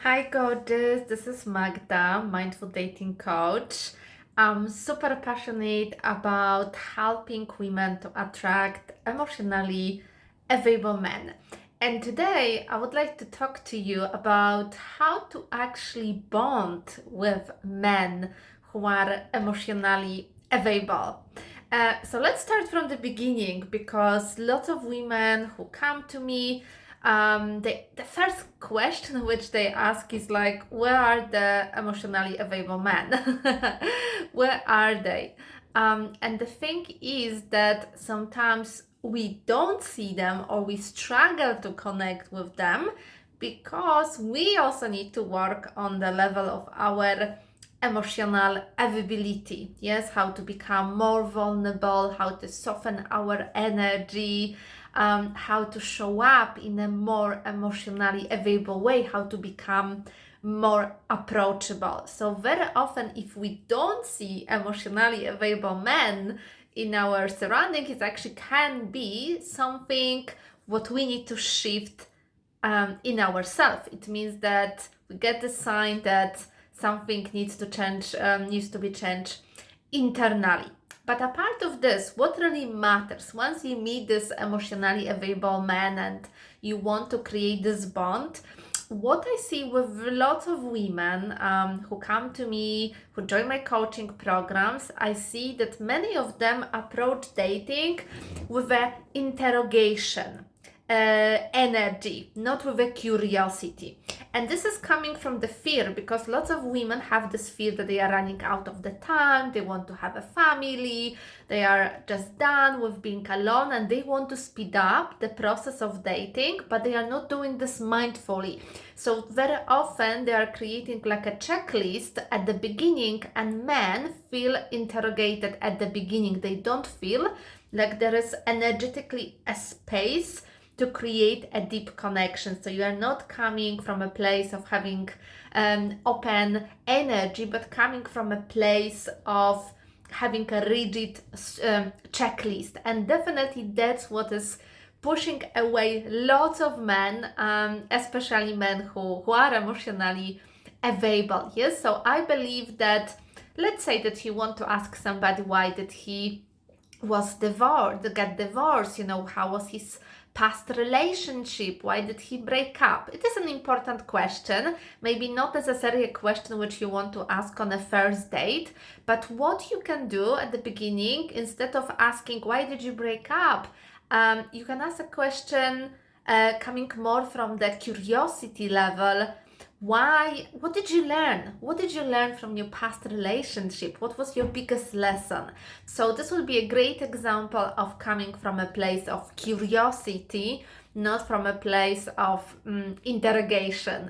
Hi, gorgeous. This is Magda, mindful dating coach. I'm super passionate about helping women to attract emotionally available men. And today I would like to talk to you about how to actually bond with men who are emotionally available. So let's start from the beginning because lots of women who come to me, the first question which they ask is like, where are the emotionally available men? Where are they? And the thing is that sometimes we don't see them or we struggle to connect with them because we also need to work on the level of our emotional availability. Yes, how to become more vulnerable, how to soften our energy, how to show up in a more emotionally available way, how to become more approachable. So, very often, if we don't see emotionally available men in our surrounding, it actually can be something what we need to shift in ourselves. It means that we get the sign that something needs to change, needs to be changed internally. But apart of this, what really matters once you meet this emotionally available man and you want to create this bond, what I see with lots of women who come to me, who join my coaching programs, I see that many of them approach dating with an interrogation energy, not with a curiosity. And this is coming from the fear because lots of women have this fear that they are running out of the time, they want to have a family, they are just done with being alone and they want to speed up the process of dating, but they are not doing this mindfully. So, very often they are creating like a checklist at the beginning, and men feel interrogated at the beginning. They don't feel like there is energetically a space to create a deep connection. So you are not coming from a place of having open energy, but coming from a place of having a rigid checklist. And definitely that's what is pushing away lots of men, especially men who are emotionally available. Yes, so I believe that, let's say that you want to ask somebody why did he was divorced, get divorced, how was his past relationship, why did he break up? It is an important question, maybe not necessarily a question which you want to ask on a first date, but what you can do at the beginning, instead of asking why did you break up, you can ask a question coming more from the curiosity level. What did you learn? What did you learn from your past relationship? What was your biggest lesson? So this would be a great example of coming from a place of curiosity, not from a place of interrogation.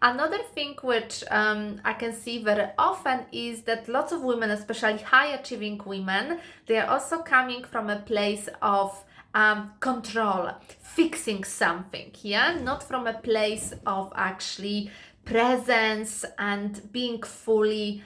Another thing which I can see very often is that lots of women, especially high achieving women, they are also coming from a place of control, fixing something, yeah, not from a place of actually presence and being fully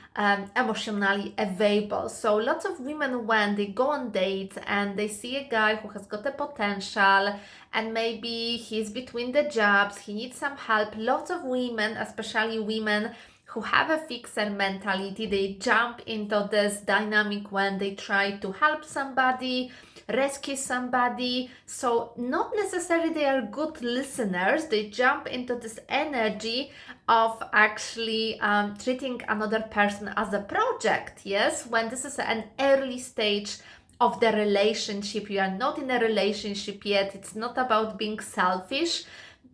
emotionally available. So lots of women, when they go on dates and they see a guy who has got a potential and maybe he's between the jobs, he needs some help, lots of women, especially women who have a fixer mentality, they jump into this dynamic when they try to help somebody, rescue somebody. So not necessarily they are good listeners, they jump into this energy of actually treating another person as a project. Yes, when this is an early stage of the relationship, you are not in a relationship yet, it's not about being selfish,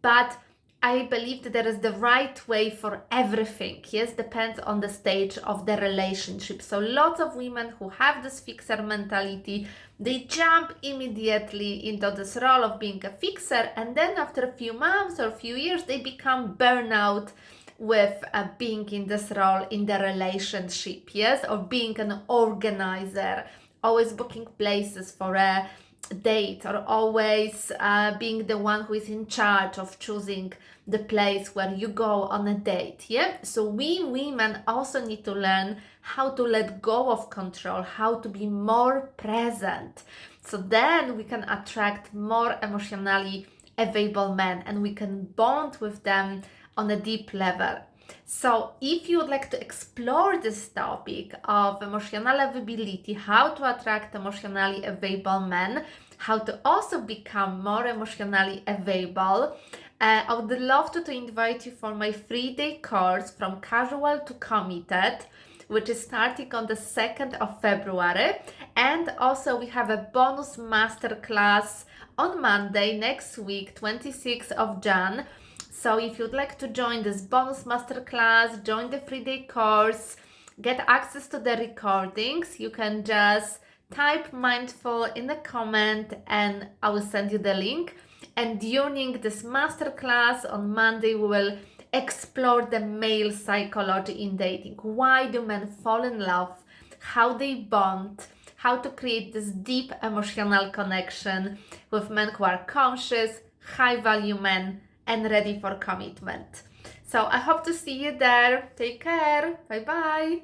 but I believe that there is the right way for everything. Yes, depends on the stage of the relationship. So lots of women who have this fixer mentality, they jump immediately into this role of being a fixer, and then after a few months or a few years, they become burnout with being in this role in the relationship. Yes, or being an organizer, always booking places for a date, or always being the one who is in charge of choosing the place where you go on a date. Yeah, so we women also need to learn how to let go of control, how to be more present, so then we can attract more emotionally available men and we can bond with them on a deep level. So if you would like to explore this topic of emotional availability, how to attract emotionally available men, how to also become more emotionally available, I would love to invite you for my 3-day course from casual to committed, which is starting on the 2nd of February. And also we have a bonus masterclass on Monday next week, 26th of Jan. So if you'd like to join this bonus masterclass, join the 3-day course, get access to the recordings, you can just type mindful in the comment and I will send you the link. And during this masterclass on Monday, we will explore the male psychology in dating. Why do men fall in love? How they bond? How to create this deep emotional connection with men who are conscious, high value men, and ready for commitment. So I hope to see you there. Take care. Bye bye.